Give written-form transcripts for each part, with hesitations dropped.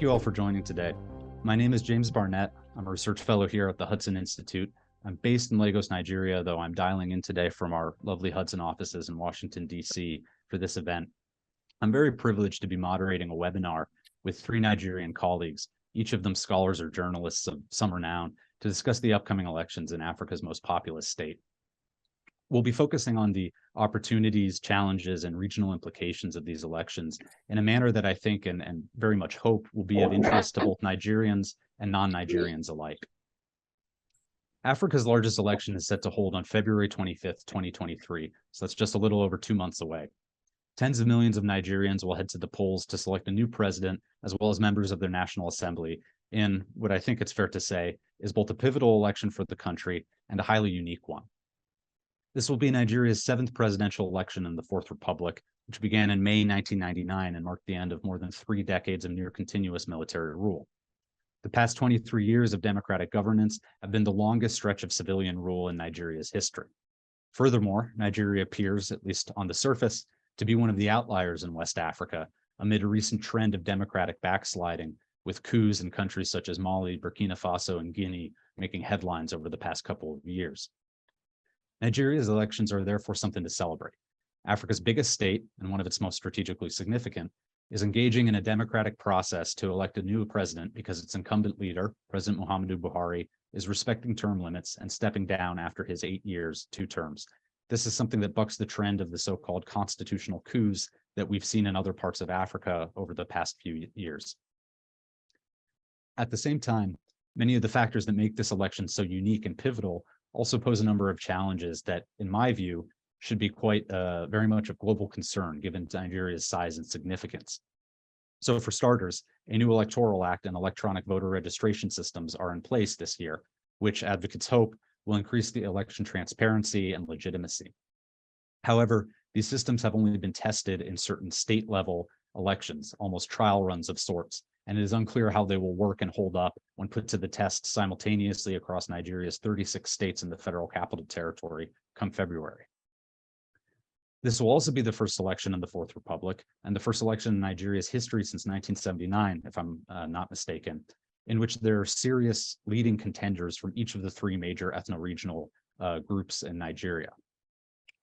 Thank you all for joining today. My name is James Barnett. I'm a research fellow here at the Hudson Institute. I'm based in Lagos, Nigeria, though I'm dialing in today from our lovely Hudson offices in Washington, D.C. for this event. I'm very privileged to be moderating a webinar with three Nigerian colleagues, each of them scholars or journalists of some renown, to discuss the upcoming elections in Africa's most populous state. We'll be focusing on the opportunities, challenges, and regional implications of these elections in a manner that I think and very much hope will be of interest to both Nigerians and non-Nigerians alike. Africa's largest election is set to hold on February 25th, 2023, so that's just a little over 2 months away. Tens of millions of Nigerians will head to the polls to select a new president, as well as members of their National Assembly, in what I think it's fair to say is both a pivotal election for the country and a highly unique one. This will be Nigeria's 7th presidential election in the Fourth Republic, which began in May 1999 and marked the end of more than 3 decades of near continuous military rule. The past 23 years of democratic governance have been the longest stretch of civilian rule in Nigeria's history. Furthermore, Nigeria appears, at least on the surface, to be one of the outliers in West Africa amid a recent trend of democratic backsliding, with coups in countries such as Mali, Burkina Faso, and Guinea making headlines over the past couple of years. Nigeria's elections are therefore something to celebrate. Africa's biggest state, and one of its most strategically significant, is engaging in a democratic process to elect a new president because its incumbent leader, President Muhammadu Buhari, is respecting term limits and stepping down after his 8 years, 2 terms. This is something that bucks the trend of the so-called constitutional coups that we've seen in other parts of Africa over the past few years. At the same time, many of the factors that make this election so unique and pivotal also pose a number of challenges that, in my view, should be quite very much of global concern given Nigeria's size and significance. So for starters, a new electoral act and electronic voter registration systems are in place this year, which advocates hope will increase the election transparency and legitimacy. However, these systems have only been tested in certain state-level elections, almost trial runs of sorts, and it is unclear how they will work and hold up when put to the test simultaneously across Nigeria's 36 states and the Federal Capital Territory come February. This will also be the first election in the Fourth Republic and the first election in Nigeria's history since 1979, if I'm not mistaken, in which there are serious leading contenders from each of the 3 major ethno-regional groups in Nigeria.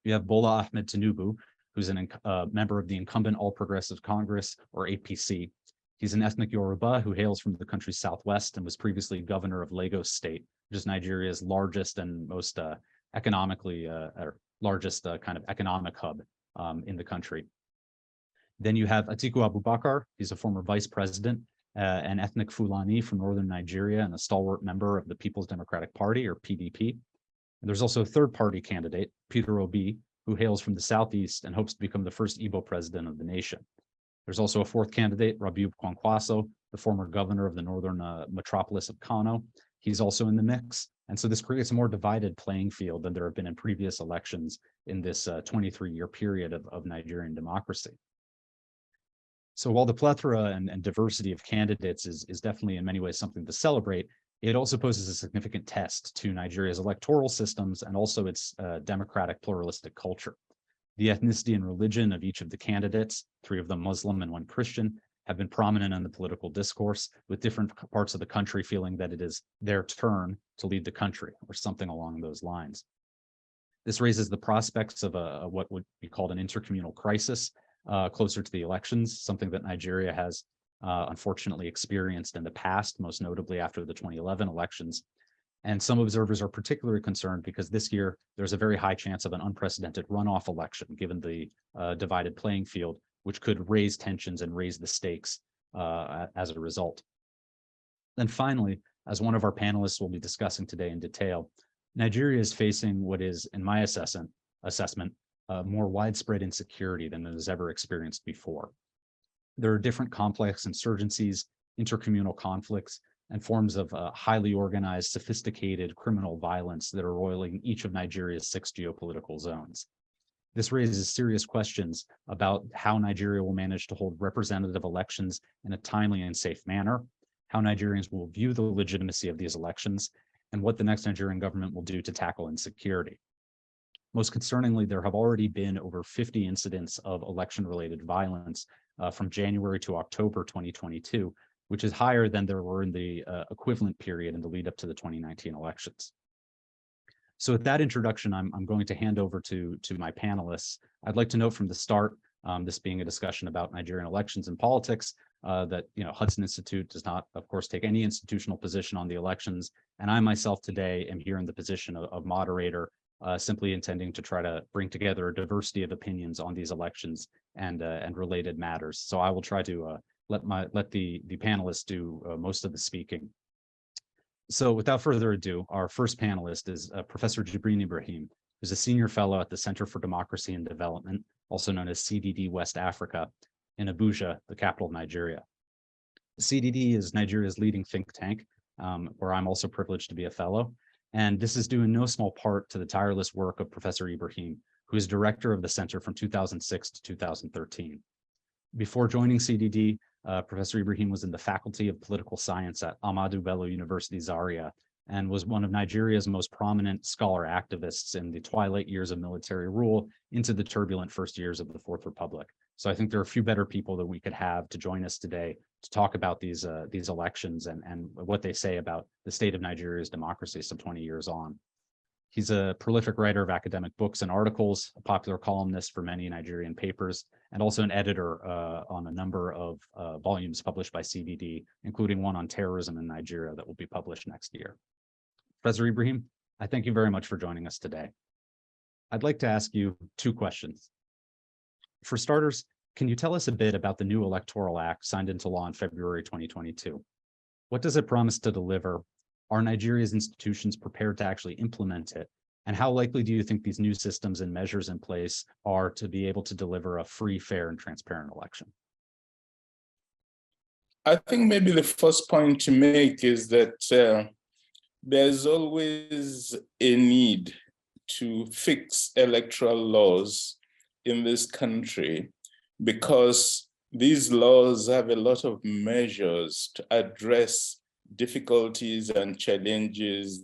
You have Bola Ahmed Tinubu, who's a member of the incumbent All Progressive Congress, or APC. He's an ethnic Yoruba who hails from the country's southwest and was previously governor of Lagos State, which is Nigeria's largest and most economically largest kind of economic hub in the country. Then you have Atiku Abubakar. He's a former vice president, an ethnic Fulani from northern Nigeria and a stalwart member of the People's Democratic Party, or PDP. And there's also a third-party candidate, Peter Obi, who hails from the southeast and hopes to become the first Igbo president of the nation. There's also a 4th candidate, Rabiu Kwankwaso, the former governor of the northern metropolis of Kano. He's also in the mix. And so this creates a more divided playing field than there have been in previous elections in this 23-year period of Nigerian democracy. So while the plethora and diversity of candidates is definitely in many ways something to celebrate, it also poses a significant test to Nigeria's electoral systems and also its democratic pluralistic culture. The ethnicity and religion of each of the candidates, 3 of them Muslim and 1 Christian, have been prominent in the political discourse, with different parts of the country feeling that it is their turn to lead the country, or something along those lines. This raises the prospects of what would be called an intercommunal crisis closer to the elections, something that Nigeria has unfortunately experienced in the past, most notably after the 2011 elections. And some observers are particularly concerned because this year there's a very high chance of an unprecedented runoff election, given the divided playing field, which could raise tensions and raise the stakes as a result. Then finally, as one of our panelists will be discussing today in detail, Nigeria is facing what is, in my assessment, more widespread insecurity than it has ever experienced before. There are different complex insurgencies, intercommunal conflicts, and forms of highly organized, sophisticated criminal violence that are roiling each of Nigeria's 6 geopolitical zones. This raises serious questions about how Nigeria will manage to hold representative elections in a timely and safe manner, how Nigerians will view the legitimacy of these elections, and what the next Nigerian government will do to tackle insecurity. Most concerningly, there have already been over 50 incidents of election-related violence from January to October 2022, which is higher than there were in the equivalent period in the lead up to the 2019 elections. So with that introduction, I'm going to hand over to my panelists. I'd like to note from the start, this being a discussion about Nigerian elections and politics, that Hudson Institute does not, of course, take any institutional position on the elections. And I myself today am here in the position of moderator, simply intending to try to bring together a diversity of opinions on these elections and related matters. So I will try to let the panelists do most of the speaking. So without further ado, our first panelist is Professor Jibreen Ibrahim, who's a senior fellow at the Center for Democracy and Development, also known as CDD West Africa, in Abuja, the capital of Nigeria. CDD is Nigeria's leading think tank, where I'm also privileged to be a fellow. And this is due in no small part to the tireless work of Professor Ibrahim, who is director of the center from 2006 to 2013. Before joining CDD, Professor Ibrahim was in the Faculty of Political Science at Ahmadu Bello University, Zaria, and was one of Nigeria's most prominent scholar activists in the twilight years of military rule into the turbulent first years of the Fourth Republic. So I think there are a few better people that we could have to join us today to talk about these elections and what they say about the state of Nigeria's democracy some 20 years on. He's a prolific writer of academic books and articles, a popular columnist for many Nigerian papers, and also an editor on a number of volumes published by CDD, including one on terrorism in Nigeria that will be published next year. Professor Ibrahim, I thank you very much for joining us today. I'd like to ask you two questions. For starters, can you tell us a bit about the new Electoral Act signed into law in February 2022? What does it promise to deliver? Are Nigeria's institutions prepared to actually implement it? And how likely do you think these new systems and measures in place are to be able to deliver a free, fair, and transparent election? I think maybe the first point to make is that there's always a need to fix electoral laws in this country because these laws have a lot of measures to address difficulties and challenges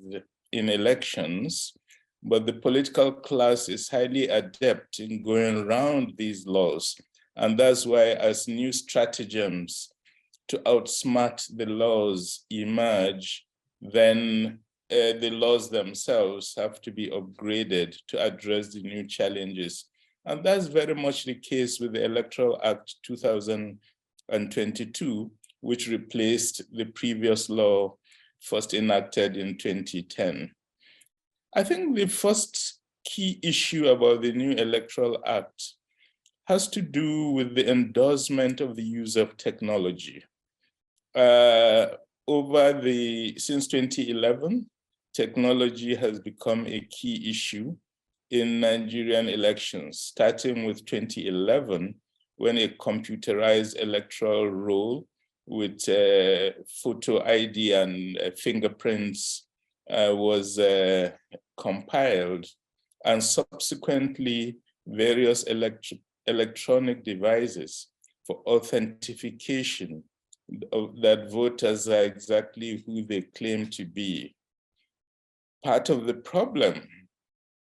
in elections, but the political class is highly adept in going around these laws. And that's why as new stratagems to outsmart the laws emerge, then the laws themselves have to be upgraded to address the new challenges. And that's very much the case with the Electoral Act 2022, which replaced the previous law first enacted in 2010. I think the first key issue about the new Electoral Act has to do with the endorsement of the use of technology. Since 2011, technology has become a key issue in Nigerian elections, starting with 2011, when a computerized electoral roll with photo ID and fingerprints was compiled, and subsequently various electronic devices for authentication that voters are exactly who they claim to be. Part of the problem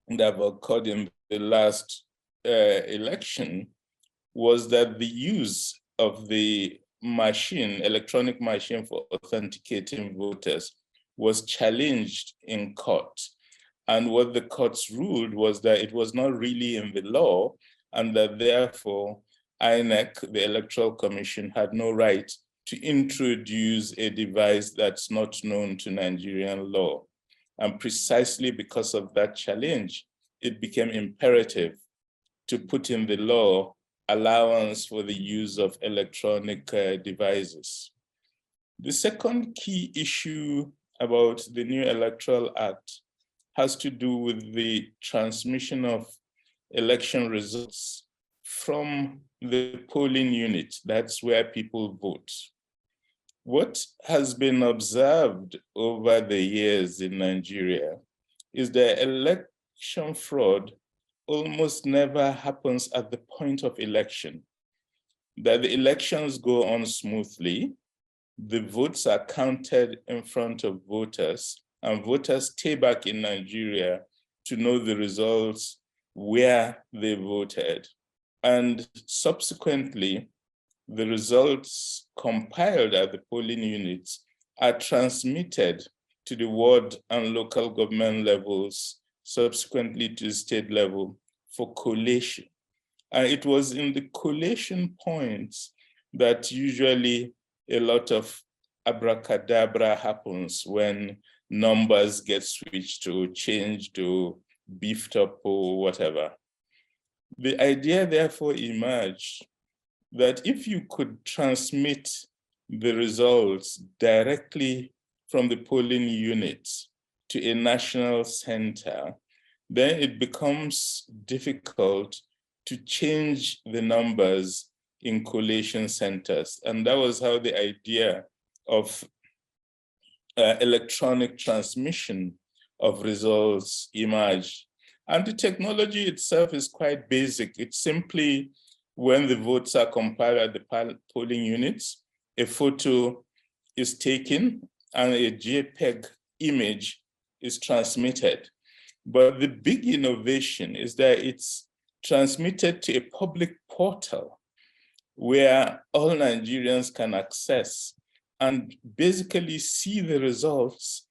that occurred in the last election was that the use of the electronic machine for authenticating voters was challenged in court. And what the courts ruled was that it was not really in the law, and that therefore INEC, the Electoral Commission, had no right to introduce a device that's not known to Nigerian law. And precisely because of that challenge, it became imperative to put in the law allowance for the use of electronic devices. The second key issue about the new Electoral Act has to do with the transmission of election results from the polling unit. That's where people vote. What has been observed over the years in Nigeria is that election fraud almost never happens at the point of election, that the elections go on smoothly, the votes are counted in front of voters, and voters stay back in Nigeria to know the results where they voted. And subsequently, the results compiled at the polling units are transmitted to the ward and local government levels, subsequently to the state level for collation. And it was in the collation points that usually a lot of abracadabra happens when numbers get switched or changed or beefed up or whatever. The idea therefore emerged that if you could transmit the results directly from the polling units to a national center, then it becomes difficult to change the numbers in collation centers. And that was how the idea of electronic transmission of results emerged. And the technology itself is quite basic. It's simply when the votes are compiled at the polling units, a photo is taken and a JPEG image is transmitted. But the big innovation is that it's transmitted to a public portal where all Nigerians can access and basically see the results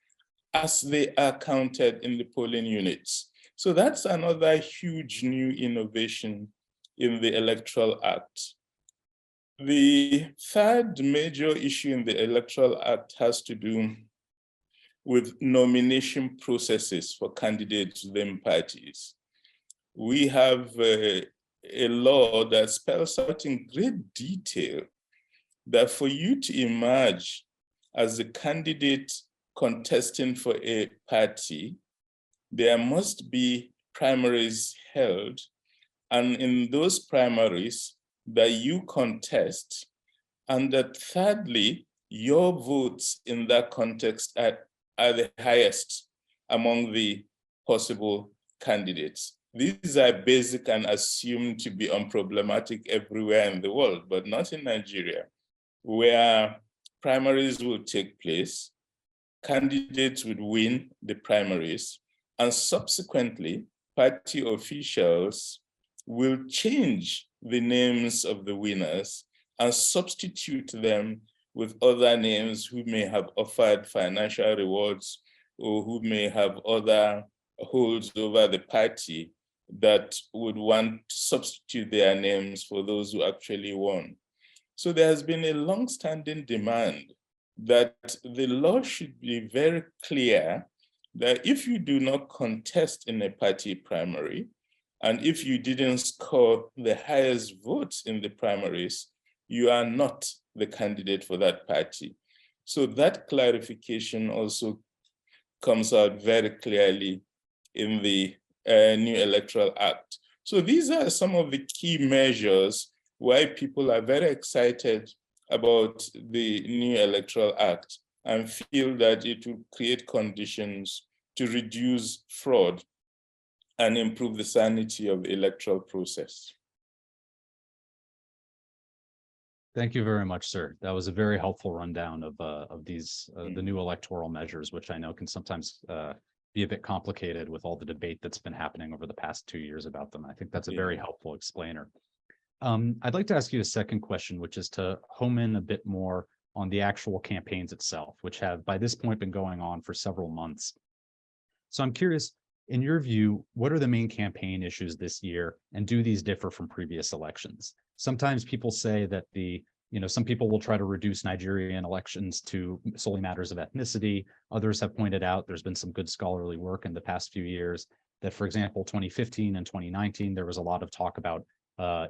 as they are counted in the polling units. So that's another huge new innovation in the Electoral Act. The third major issue in the Electoral Act has to do with nomination processes for candidates within parties. We have a law that spells out in great detail that for you to emerge as a candidate contesting for a party, there must be primaries held, and in those primaries that you contest, and that thirdly, your votes in that context are the highest among the possible candidates. These are basic and assumed to be unproblematic everywhere in the world, but not in Nigeria, where primaries will take place, candidates would win the primaries, and subsequently, party officials will change the names of the winners and substitute them with other names who may have offered financial rewards or who may have other holds over the party that would want to substitute their names for those who actually won. So there has been a long-standing demand that the law should be very clear that if you do not contest in a party primary, and if you didn't score the highest votes in the primaries, you are not the candidate for that party. So that clarification also comes out very clearly in the new Electoral Act. So these are some of the key measures why people are very excited about the new Electoral Act and feel that it will create conditions to reduce fraud and improve the sanity of the electoral process. Thank you very much, sir. That was a very helpful rundown of these the new electoral measures, which I know can sometimes be a bit complicated with all the debate that's been happening over the past 2 years about them. I think that's a very helpful explainer. I'd like to ask you a second question, which is to home in a bit more on the actual campaigns itself, which have by this point been going on for several months. So I'm curious, in your view, what are the main campaign issues this year, and do these differ from previous elections? Sometimes people say that some people will try to reduce Nigerian elections to solely matters of ethnicity. Others have pointed out there's been some good scholarly work in the past few years that, for example, 2015 and 2019, there was a lot of talk about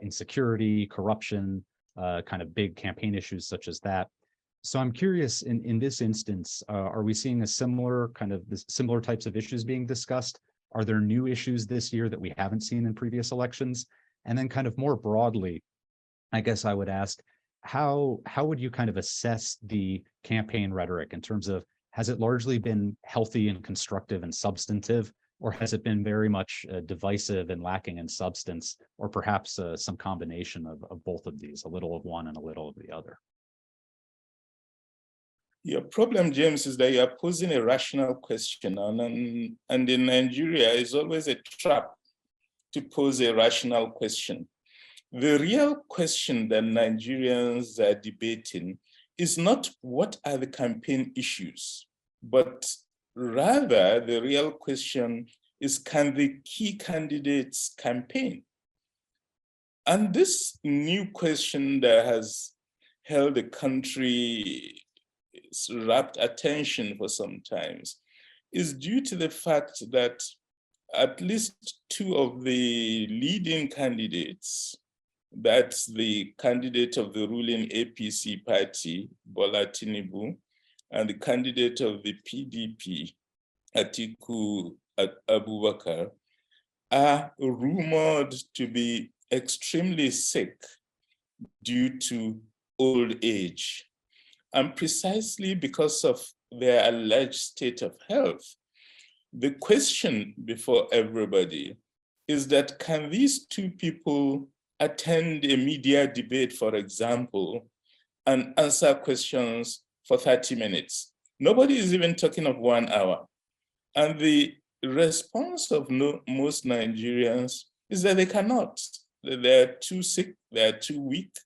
insecurity, corruption, kind of big campaign issues such as that. So I'm curious, in this instance, are we seeing a similar types of issues being discussed? Are there new issues this year that we haven't seen in previous elections? And then kind of more broadly, I guess I would ask, how would you kind of assess the campaign rhetoric in terms of, has it largely been healthy and constructive and substantive, or has it been very much divisive and lacking in substance, or perhaps some combination of both of these, a little of one and a little of the other? Your problem, James, is that you are posing a rational question, and in Nigeria, it's always a trap to pose a rational question. The real question that Nigerians are debating is not what are the campaign issues, but rather the real question is, can the key candidates campaign? And this new question that has held the country's rapt attention for some time is due to the fact that at least two of the leading candidates, that's the candidate of the ruling APC party, Bola Tinubu, and the candidate of the PDP, Atiku Abubakar, are rumored to be extremely sick due to old age. And precisely because of their alleged state of health, the question before everybody is that, can these two people attend a media debate, for example, and answer questions for 30 minutes? Nobody is even talking of 1 hour. And the response of most Nigerians is that they cannot. They're too sick, they're too weak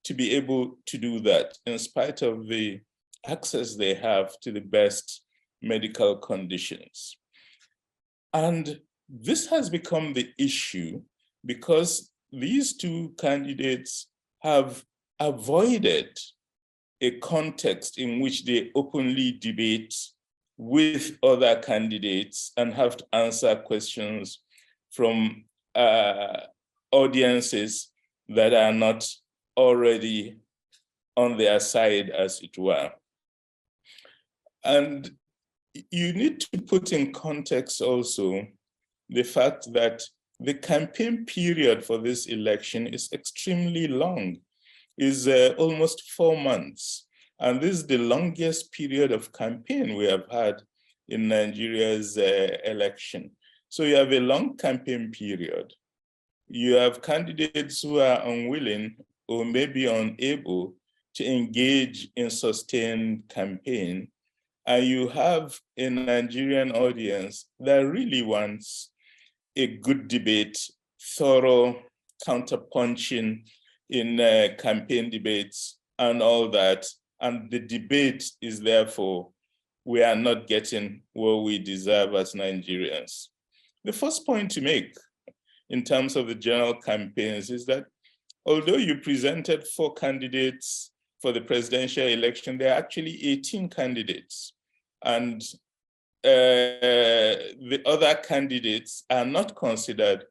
to be able to do that, in spite of the access they have to the best medical conditions. And this has become the issue because these two candidates have avoided a context in which they openly debate with other candidates and have to answer questions from audiences that are not already on their side, as it were. And you need to put in context also the fact that the campaign period for this election is extremely long, is almost 4 months. And this is the longest period of campaign we have had in Nigeria's election. So you have a long campaign period. You have candidates who are unwilling or maybe unable to engage in sustained campaign. And you have a Nigerian audience that really wants a good debate, thorough counterpunching in campaign debates and all that. And the debate is therefore, we are not getting what we deserve as Nigerians. The first point to make in terms of the general campaigns is that although you presented 4 candidates for the presidential election, there are actually 18 candidates. And the other candidates are not considered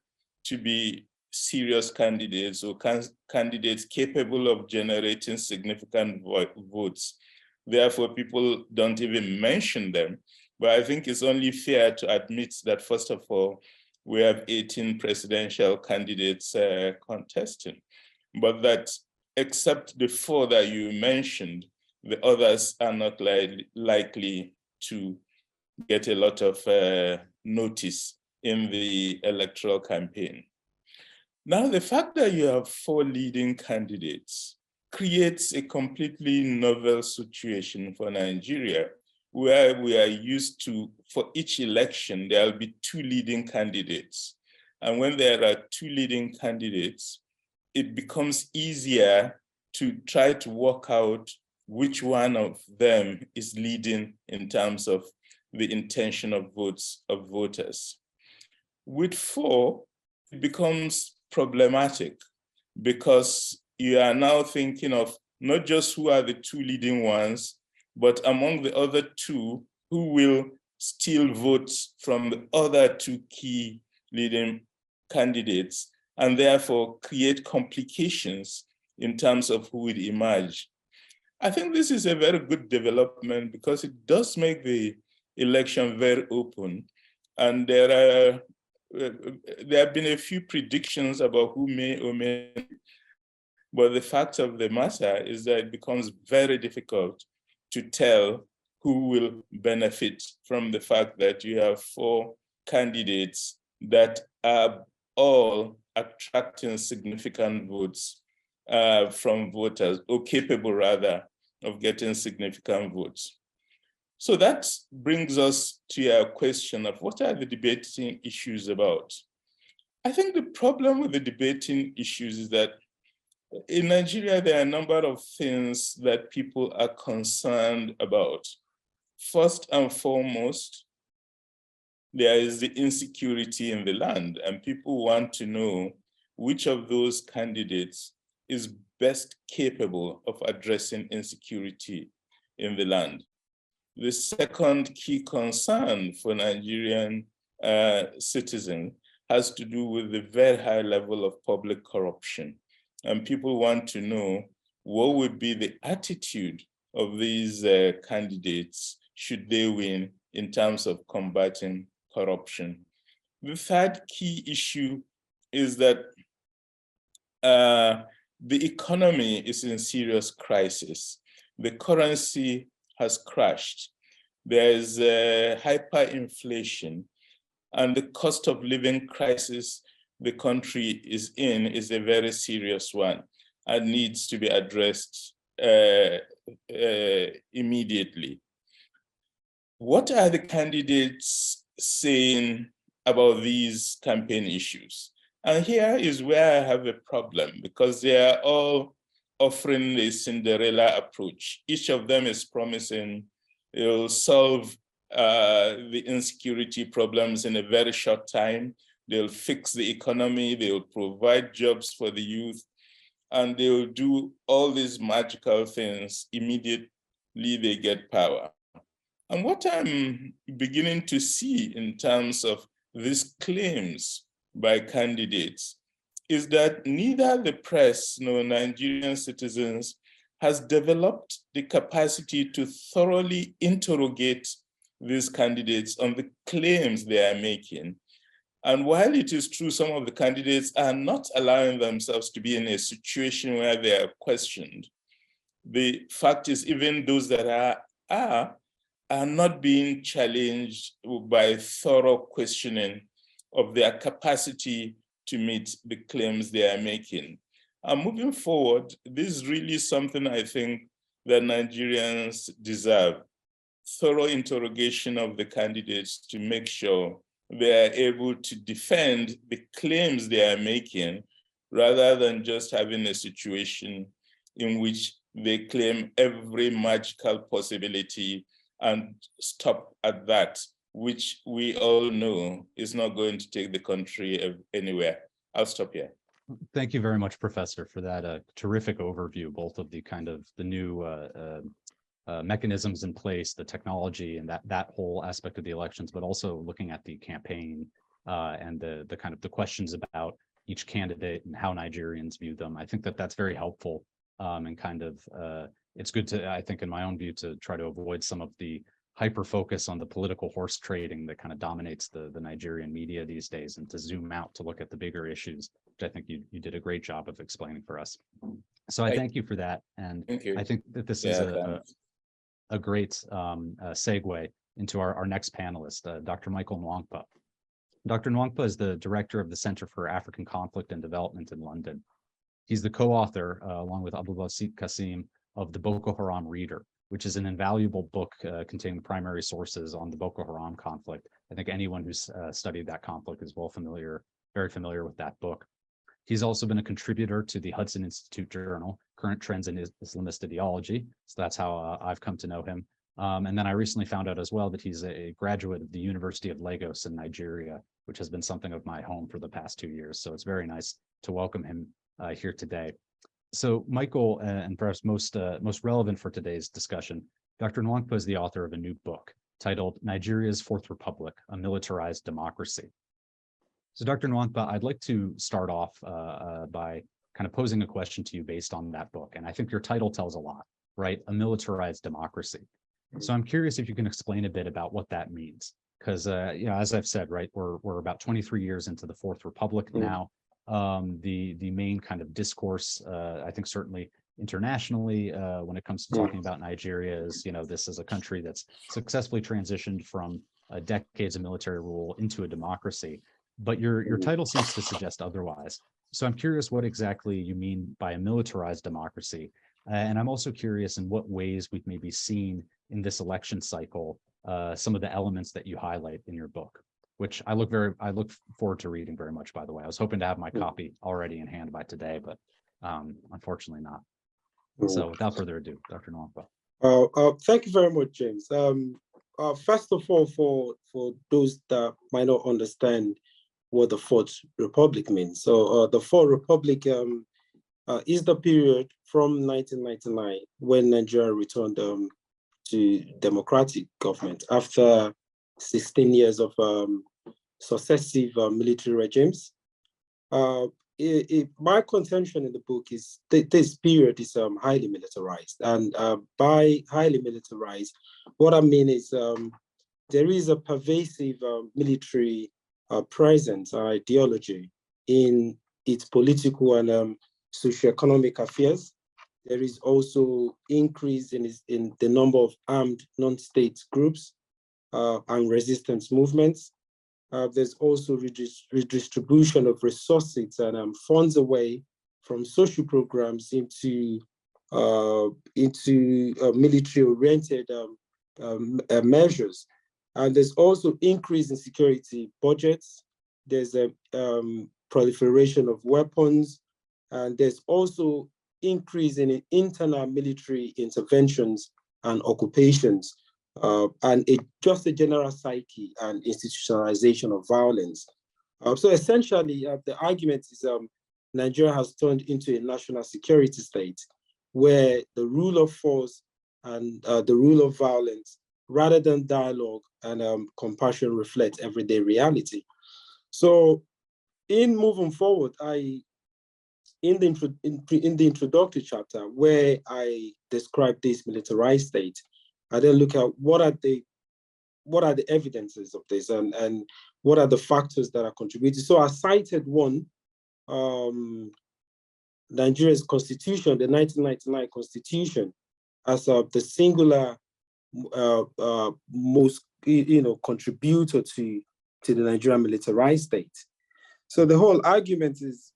to be serious candidates or candidates capable of generating significant votes. Therefore, people don't even mention them. But I think it's only fair to admit that, first of all, we have 18 presidential candidates contesting, but that except the 4 that you mentioned, the others are not likely to get a lot of notice in the electoral campaign. Now, the fact that you have 4 leading candidates creates a completely novel situation for Nigeria, where we are used to, for each election, there will be 2 leading candidates. And when there are 2 leading candidates, it becomes easier to try to work out which one of them is leading in terms of the intention of votes of voters. With 4, it becomes problematic because you are now thinking of not just who are the 2 leading ones, but among the other 2, who will steal votes from the other 2 key leading candidates, and therefore create complications in terms of who will emerge. I think this is a very good development because it does make the election very open. And there have been a few predictions about who may or may not, but the fact of the matter is that it becomes very difficult to tell who will benefit from the fact that you have 4 candidates that are all attracting significant votes from voters, or capable rather of getting significant votes. So that brings us to your question of what are the debating issues about? I think the problem with the debating issues is that in Nigeria, there are a number of things that people are concerned about. First and foremost, there is the insecurity in the land, and people want to know which of those candidates is best capable of addressing insecurity in the land. The second key concern for Nigerian citizens has to do with the very high level of public corruption. And people want to know what would be the attitude of these candidates should they win in terms of combating corruption. The third key issue is that the economy is in serious crisis. The currency has crashed. There's hyperinflation, and the cost of living crisis the country is in is a very serious one and needs to be addressed immediately. What are the candidates saying about these campaign issues? And here is where I have a problem, because they are all offering a Cinderella approach. Each of them is promising it'll solve the insecurity problems in a very short time. They'll fix the economy, they'll provide jobs for the youth, and they'll do all these magical things immediately they get power. And what I'm beginning to see in terms of these claims by candidates is that neither the press nor Nigerian citizens has developed the capacity to thoroughly interrogate these candidates on the claims they are making. And while it is true some of the candidates are not allowing themselves to be in a situation where they are questioned, the fact is even those that are not being challenged by thorough questioning of their capacity to meet the claims they are making. And moving forward, this is really something I think that Nigerians deserve: thorough interrogation of the candidates to make sure they are able to defend the claims they are making, rather than just having a situation in which they claim every magical possibility and stop at that, which we all know is not going to take the country anywhere. I'll stop here. Thank you very much, Professor, for that terrific overview, both of the kind of the new mechanisms in place, the technology, and that whole aspect of the elections, but also looking at the campaign and the kind of the questions about each candidate and how Nigerians view them. I think that that's very helpful, and kind of it's good to, I think, in my own view, to try to avoid some of the hyper focus on the political horse trading that kind of dominates the Nigerian media these days, and to zoom out to look at the bigger issues, which I think you did a great job of explaining for us. So I thank you for that. And I think that this is a great segue into our next panelist, Dr. Michael Nwangpa. Dr. Nwangpa is the director of the Center for African Conflict and Development in London. He's the co-author, along with Abulbasit Kasim, of the Boko Haram Reader, which is an invaluable book containing primary sources on the Boko Haram conflict. I think anyone who's studied that conflict is very familiar with that book. He's also been a contributor to the Hudson Institute journal, Current Trends in Islamist Ideology. So that's how I've come to know him. And then I recently found out as well that he's a graduate of the University of Lagos in Nigeria, which has been something of my home for the past 2 years. So it's very nice to welcome him here today. So Michael, and perhaps most relevant for today's discussion, Dr. Nwangpa is the author of a new book titled Nigeria's Fourth Republic, a Militarized Democracy. So Dr. Nwangpa, I'd like to start off by kind of posing a question to you based on that book. And I think your title tells a lot, right? A militarized democracy. So I'm curious if you can explain a bit about what that means. Because, as I've said, right, we're about 23 years into the Fourth Republic now. The main kind of discourse, I think certainly internationally, when it comes to talking about Nigeria, is, this is a country that's successfully transitioned from decades of military rule into a democracy. But your title seems to suggest otherwise. So I'm curious what exactly you mean by a militarized democracy. And I'm also curious in what ways we've maybe seen in this election cycle some of the elements that you highlight in your book. which I look forward to reading very much, by the way. I was hoping to have my copy already in hand by today, but unfortunately not. So without further ado, Dr. Nwangwu. Thank you very much, James. First of all, for those that might not understand what the Fourth Republic means. So the Fourth Republic is the period from 1999 when Nigeria returned to democratic government after 16 years of successive military regimes. My contention in the book is this period is highly militarized. And by highly militarized, what I mean is there is a pervasive military presence and ideology in its political and socioeconomic affairs. There is also increase in the number of armed non-state groups and resistance movements. There's also redistribution of resources and funds away from social programs into military-oriented measures. And there's also increase in security budgets. There's a proliferation of weapons, and there's also increase in internal military interventions and occupations, and just a general psyche and institutionalization of violence. So essentially, the argument is Nigeria has turned into a national security state where the rule of force and the rule of violence, rather than dialogue and compassion, reflect everyday reality. So in moving forward, in the introductory chapter where I describe this militarized state, I then look at what are the evidences of this and what are the factors that are contributing. So I cited one, Nigeria's constitution, the 1999 constitution, as the singular most contributor to the Nigerian militarized state. So the whole argument is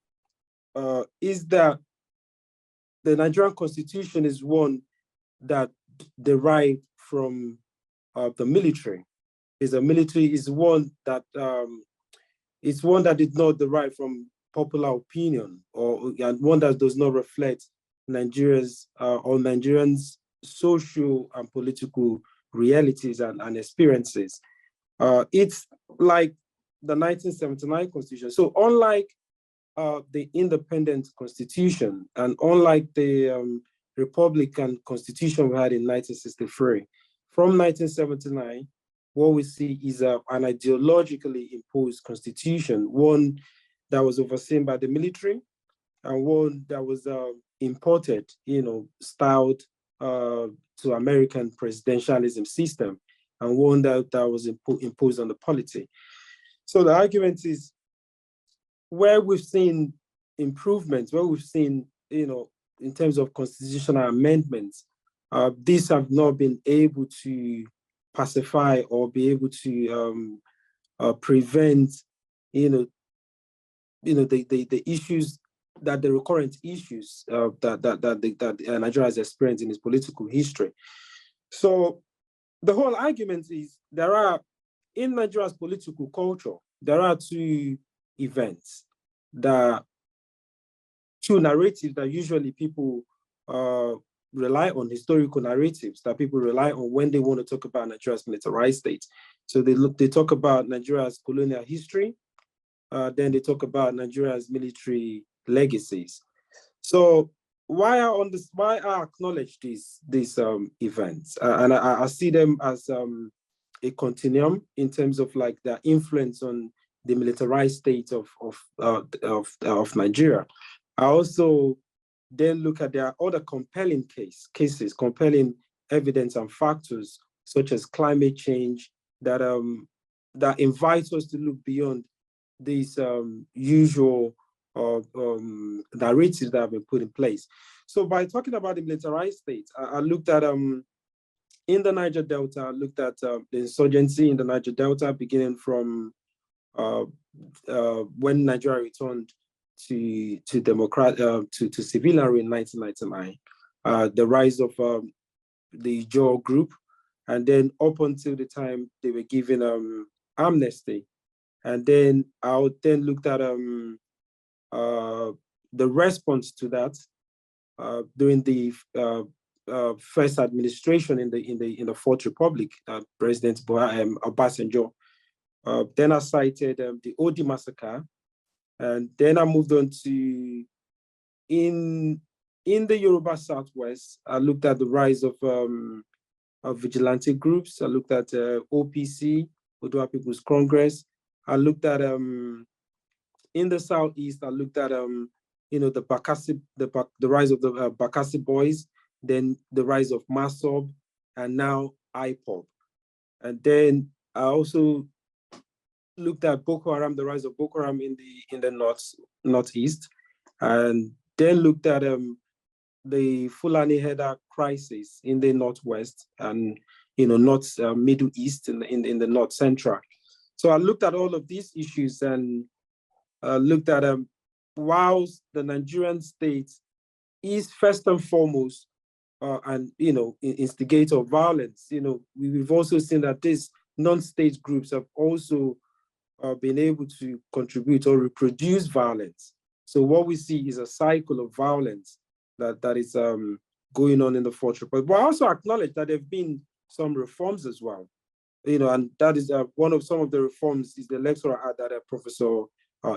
that the Nigerian constitution is one that derived from the military. Is one that did not derive from popular opinion, and one that does not reflect Nigerians social and political realities and experiences. It's like the 1979 constitution. So unlike the independent constitution and unlike the Republican constitution we had in 1963, from 1979, what we see is an ideologically imposed constitution, one that was overseen by the military and one that was imported, styled to American presidentialism system, and one that was imposed on the polity. So the argument is where we've seen improvements, where we've seen, in terms of constitutional amendments, these have not been able to pacify or be able to prevent, the issues that the recurrent issues that Nigeria has experienced in its political history. So the whole argument is in Nigeria's political culture, there are two events, two narratives that usually people rely on, historical narratives that people rely on when they want to talk about Nigeria's militarized state. So they talk about Nigeria's colonial history, then they talk about Nigeria's military legacies. So why I acknowledge these events, and I see them as a continuum in terms of like their influence on the militarized state of Nigeria. I also then look at their other compelling cases, compelling evidence and factors such as climate change that invite us to look beyond these usual narratives that have been put in place. So by talking about the militarized state, I looked at in the Niger Delta, I looked at the insurgency in the Niger Delta beginning from when Nigeria returned to civilian rule in 1999, the rise of the Jaw group, and then up until the time they were given amnesty And then I then looked at the response to that during the first administration in the Fourth Republic, President Obasanjo. Then I cited the Odi massacre, and then I moved on to in the Yoruba Southwest. I looked at the rise of vigilante groups. I looked at OPC, Oduwa People's Congress. I looked at in the Southeast. I looked at the Bakassi, the rise of the Bakassi boys, then the rise of Masob, and now IPOB. And then I also looked at Boko Haram, the rise of Boko Haram in the northeast, and then looked at the Fulani Header crisis in the northwest, and north Middle East in the north central. So I looked at all of these issues and looked at whilst the Nigerian state is first and foremost an instigator of violence, we've also seen that these non-state groups have also been able to contribute or reproduce violence. So what we see is a cycle of violence that is going on in the Fourth Republic. But I also acknowledge that there have been some reforms as well, and that is one of some of the reforms is the Electoral Act that Professor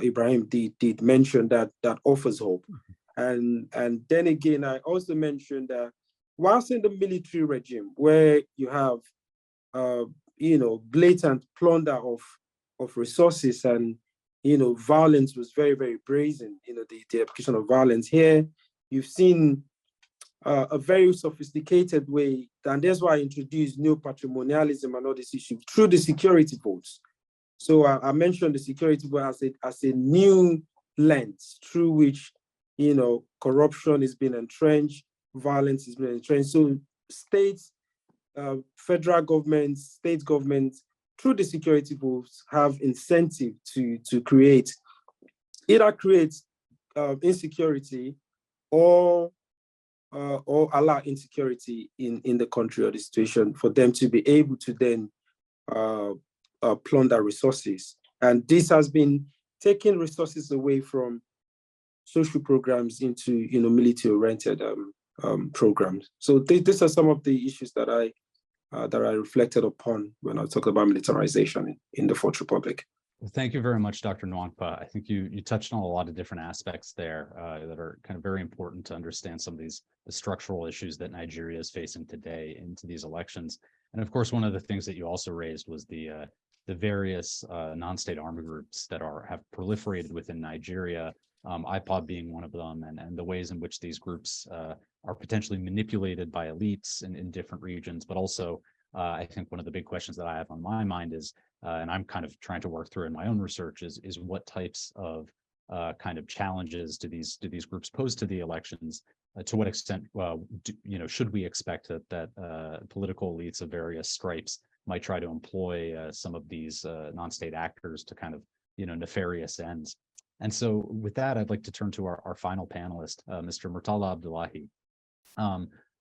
Ibrahim did mention that offers hope. And then again, I also mentioned that whilst in the military regime where you have blatant plunder of resources and violence was very, very brazen, the application of violence here, you've seen a very sophisticated way, and that's why I introduced neo-patrimonialism and all these issues through the security votes. So I mentioned the security vote as a new lens through which corruption is being entrenched, violence is being entrenched. So states, federal governments, state governments, through the security votes, have incentive to create insecurity or allow insecurity in the country or the situation for them to be able to then plunder resources. And this has been taking resources away from social programs into military-oriented programs. So these are some of the issues that I reflected upon when I talked about militarization in the Fourth Republic. Thank you very much, Dr. Nwankpa. I think you touched on a lot of different aspects there that are kind of very important to understand some of the structural issues that Nigeria is facing today into these elections. And of course, one of the things that you also raised was the various non-state armed groups that have proliferated within Nigeria, IPOB being one of them, and the ways in which these groups are potentially manipulated by elites in different regions. But also, I think one of the big questions that I have on my mind is, and I'm kind of trying to work through in my own research, is what types of kind of challenges do these groups pose to the elections? To what extent, should we expect that political elites of various stripes might try to employ some of these non-state actors to kind of nefarious ends? And so with that, I'd like to turn to our final panelist, Mr. Murtala Abdullahi.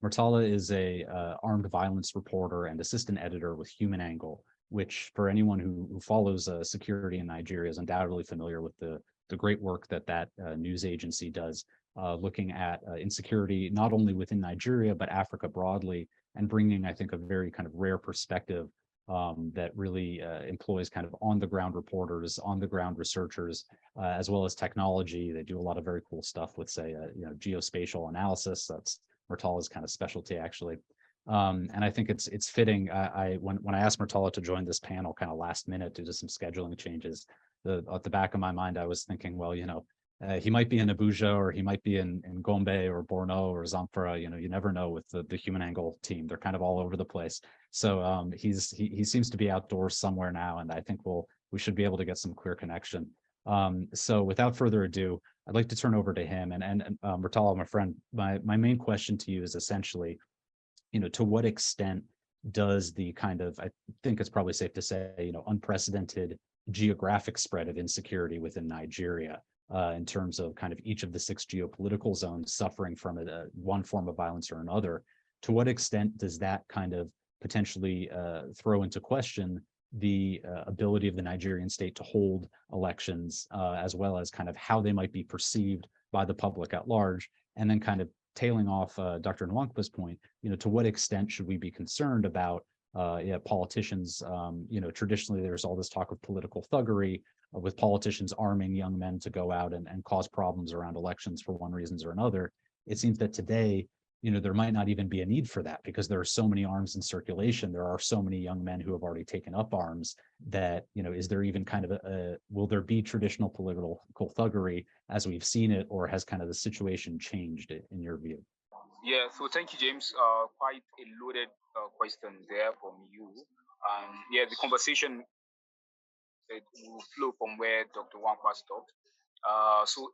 Murtala is a armed violence reporter and assistant editor with Human Angle, which for anyone who follows security in Nigeria is undoubtedly familiar with the great work that news agency does, looking at insecurity, not only within Nigeria, but Africa broadly, and bringing, I think, a very kind of rare perspective that really employs kind of on-the-ground reporters, on-the-ground researchers, as well as technology. They do a lot of very cool stuff with, say, geospatial analysis. That's Murtala's kind of specialty, actually. And I think it's fitting. When I asked Murtala to join this panel kind of last minute due to some scheduling changes, at the back of my mind, I was thinking, well, he might be in Abuja, or he might be in Gombe or Borno or Zamfara. You never know with the Human Angle team. They're kind of all over the place. So he seems to be outdoors somewhere now, and I think we should be able to get some clear connection. So without further ado, I'd like to turn over to him. And Murtala, my friend, my main question to you is essentially, to what extent does the kind of, I think it's probably safe to say, unprecedented geographic spread of insecurity within Nigeria, in terms of kind of each of the 6 geopolitical zones suffering from one form of violence or another, to what extent does that kind of potentially throw into question the ability of the Nigerian state to hold elections, as well as kind of how they might be perceived by the public at large, and then kind of tailing off Dr. Nwankpa's point, to what extent should we be concerned about politicians? Traditionally there's all this talk of political thuggery, with politicians arming young men to go out and cause problems around elections for one reason or another. It seems that today, there might not even be a need for that, because there are so many arms in circulation. There are so many young men who have already taken up arms that, is there even kind of will there be traditional political thuggery as we've seen it, or has kind of the situation changed in your view? Yeah, so thank you, James. Quite a loaded question there from you. Yeah, the conversation will flow from where Dr. Wampa stopped. So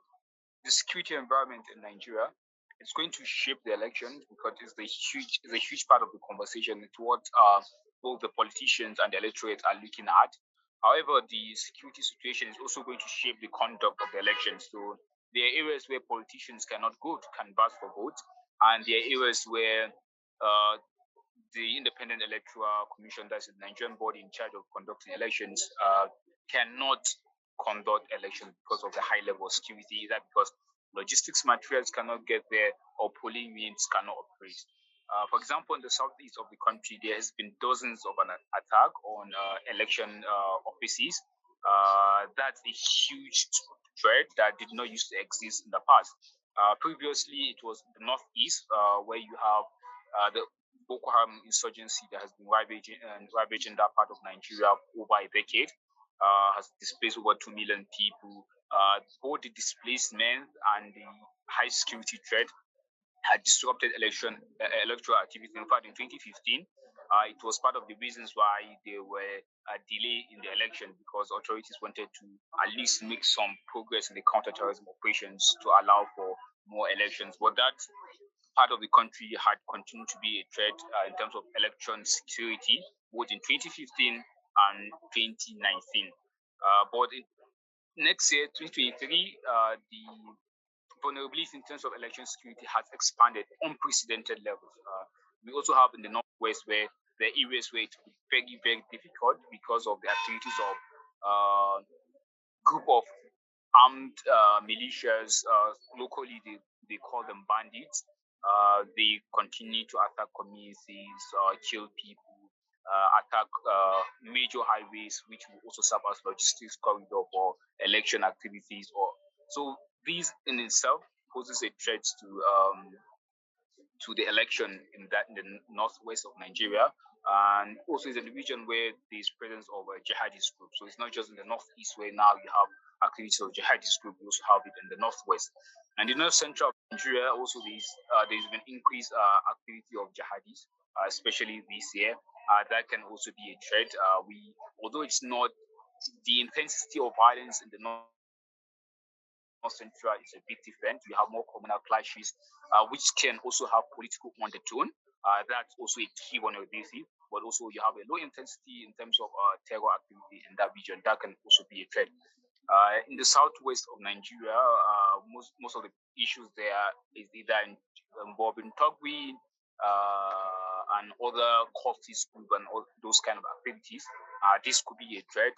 the security environment in Nigeria, it's going to shape the elections, because it's a huge part of the conversation. It's what both the politicians and the electorate are looking at. However, the security situation is also going to shape the conduct of the elections. So there are areas where politicians cannot go to canvass for votes, and there are areas where the Independent Electoral Commission, that's the Nigerian body in charge of conducting elections, cannot conduct elections because of the high level of security, either because logistics materials cannot get there or polling units cannot operate. For example, in the southeast of the country, there has been dozens of an attack on election offices. That's a huge threat that did not used to exist in the past. Previously, it was the northeast, where you have the Boko Haram insurgency that has been ravaging that part of Nigeria over a decade, has displaced over 2 million people. Both the displacement and the high security threat had disrupted electoral activity. In fact, in 2015, it was part of the reasons why there were a delay in the election, because authorities wanted to at least make some progress in the counterterrorism operations to allow for more elections. But that part of the country had continued to be a threat in terms of election security, both in 2015 and 2019. But in next year, 2023, the vulnerability in terms of election security has expanded unprecedented levels. We also have in the northwest where there are areas where it will be very, very difficult because of the activities of group of armed militias. Locally, they call them bandits. They continue to attack communities, kill people, attack major highways, which will also serve as logistics corridor for election activities. So these in itself poses a threat to the election in the northwest of Nigeria, and also is in the region where there is presence of a jihadist group. So it's not just in the northeast where now you have activities of jihadist group, we also have it in the northwest. And the north central of Nigeria also there's been increased activity of jihadists, especially this year. That can also be a threat. Although it's not the intensity of violence in the north central is a bit different. We have more communal clashes, which can also have political undertone. That's also a key vulnerability. But also you have a low intensity in terms of terror activity in that region. That can also be a threat. In the southwest of Nigeria, most of the issues there is either involving Togwi and other cultist group and all those kind of activities. This could be a threat.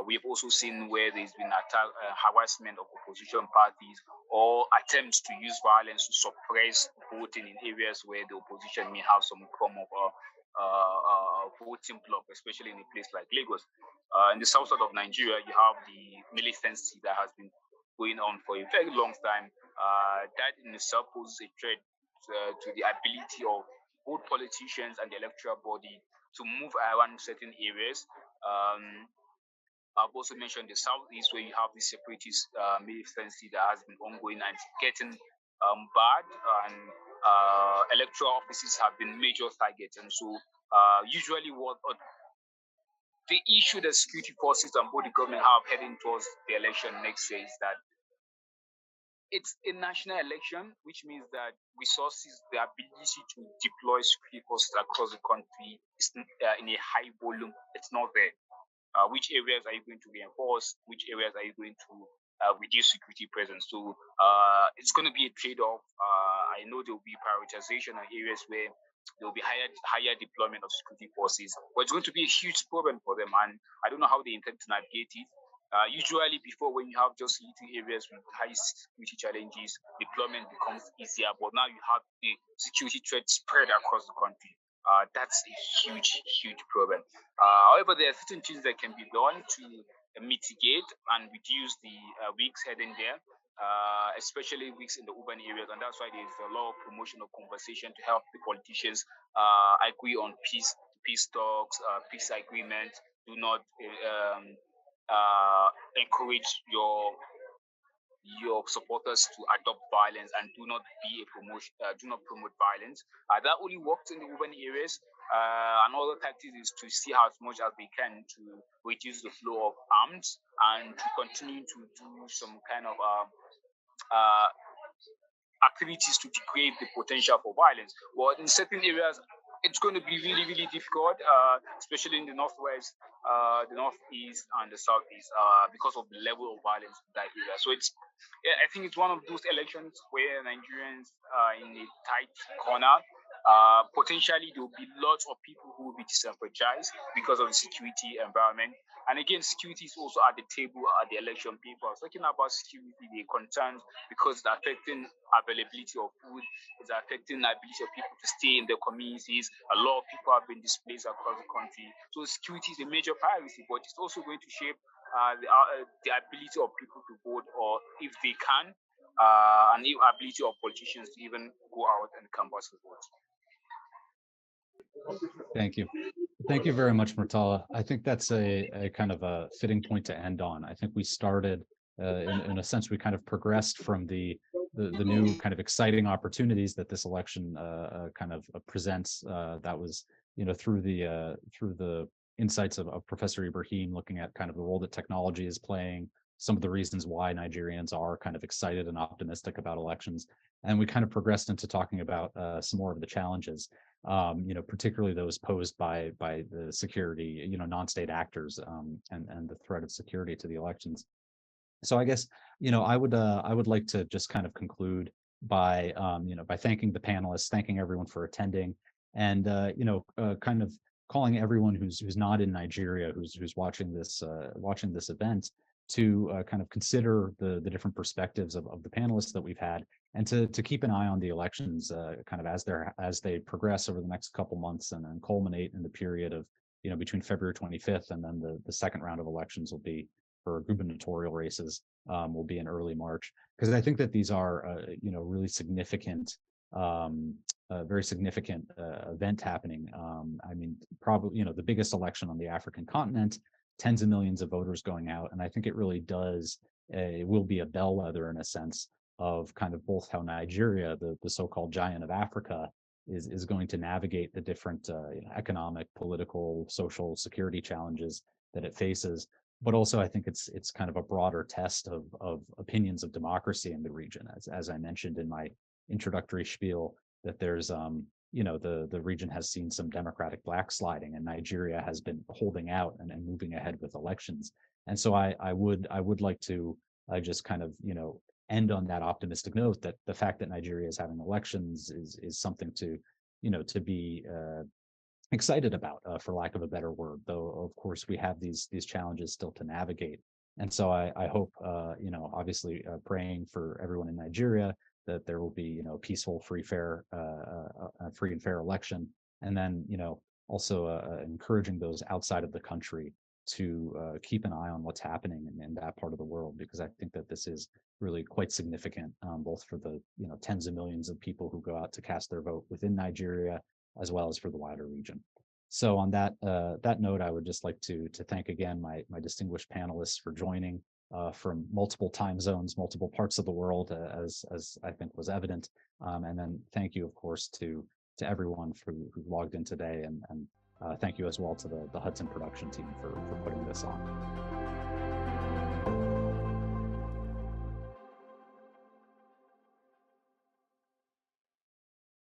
We've also seen where there's been harassment of opposition parties or attempts to use violence to suppress voting in areas where the opposition may have some form of voting block, especially in a place like Lagos. In the south side of Nigeria, you have the militancy that has been going on for a very long time. That in itself poses a threat to the ability of both politicians and the electoral body to move around certain areas. I've also mentioned the southeast where you have the separatist militancy that has been ongoing and getting bad, and electoral offices have been major targets. And so usually what the issue that security forces and both the government have heading towards the election next year is that it's a national election, which means that resources, the ability to deploy security forces across the country is in a high volume, it's not there. Which areas are you going to reinforce? Which areas are you going to reduce security presence? So it's going to be a trade-off. I know there will be prioritization on areas where there will be higher deployment of security forces, but it's going to be a huge problem for them, and I don't know how they intend to navigate it. Usually before, when you have just little areas with high security challenges, deployment becomes easier, but now you have the security threat spread across the country. That's a huge problem. However, there are certain things that can be done to mitigate and reduce the risks heading there, especially risks in the urban areas, and that's why there's a lot of promotion of conversation to help the politicians agree on peace talks, peace agreement. Do not encourage your supporters to adopt violence, and do not promote violence. That only works in the urban areas. Another tactic is to see how much as they can to reduce the flow of arms, and to continue to do some kind of activities to degrade the potential for violence. But in certain areas, it's going to be really difficult, especially in the northwest, the northeast, and the southeast, because of the level of violence in that area. So I think it's one of those elections where Nigerians are in a tight corner. Potentially, there will be lots of people who will be disenfranchised because of the security environment. And again, security is also at the table at the election. People are talking about security, they're concerned because it's affecting availability of food, it's affecting the ability of people to stay in their communities. A lot of people have been displaced across the country. So security is a major priority, but it's also going to shape the ability of people to vote, or if they can, and the ability of politicians to even go out and canvass the vote. Thank you. Thank you very much, Murtala. I think that's a kind of a fitting point to end on. I think we started, in a sense, we kind of progressed from the new kind of exciting opportunities that this election kind of presents. That was, through the insights of Professor Ibrahim, looking at kind of the role that technology is playing, some of the reasons why Nigerians are kind of excited and optimistic about elections. And we kind of progressed into talking about some more of the challenges, particularly those posed by the security, non-state actors, and the threat of security to the elections. So I guess, I would like to just kind of conclude by, by thanking the panelists, thanking everyone for attending, and, kind of calling everyone who's not in Nigeria, who's watching this event, to kind of consider the different perspectives of the panelists that we've had, and to keep an eye on the elections kind of as they progress over the next couple months, and then culminate in the period of, between February 25th, and then the second round of elections will be for gubernatorial races, will be in early March. Because I think that these are, really significant, very significant event happening. I mean, probably, the biggest election on the African continent, tens of millions of voters going out. And I think it really it will be a bellwether, in a sense, of kind of both how Nigeria, the so-called giant of Africa, is going to navigate the different economic, political, social, security challenges that it faces. But also, I think it's kind of a broader test of opinions of democracy in the region, as I mentioned in my introductory spiel, that there's the region has seen some democratic backsliding, and Nigeria has been holding out and moving ahead with elections. And so I would like to just kind of end on that optimistic note, that the fact that Nigeria is having elections is something to to be excited about, for lack of a better word. Though of course we have these challenges still to navigate. And so I hope, obviously, praying for everyone in Nigeria, that there will be, peaceful, free and fair election. And then, also encouraging those outside of the country to keep an eye on what's happening in that part of the world, because I think that this is really quite significant, both for the, tens of millions of people who go out to cast their vote within Nigeria, as well as for the wider region. So on that note, I would just like to thank again my distinguished panelists for joining, from multiple time zones, multiple parts of the world, as I think was evident. And then thank you, of course, to everyone who logged in today, and thank you as well to the Hudson production team for putting this on.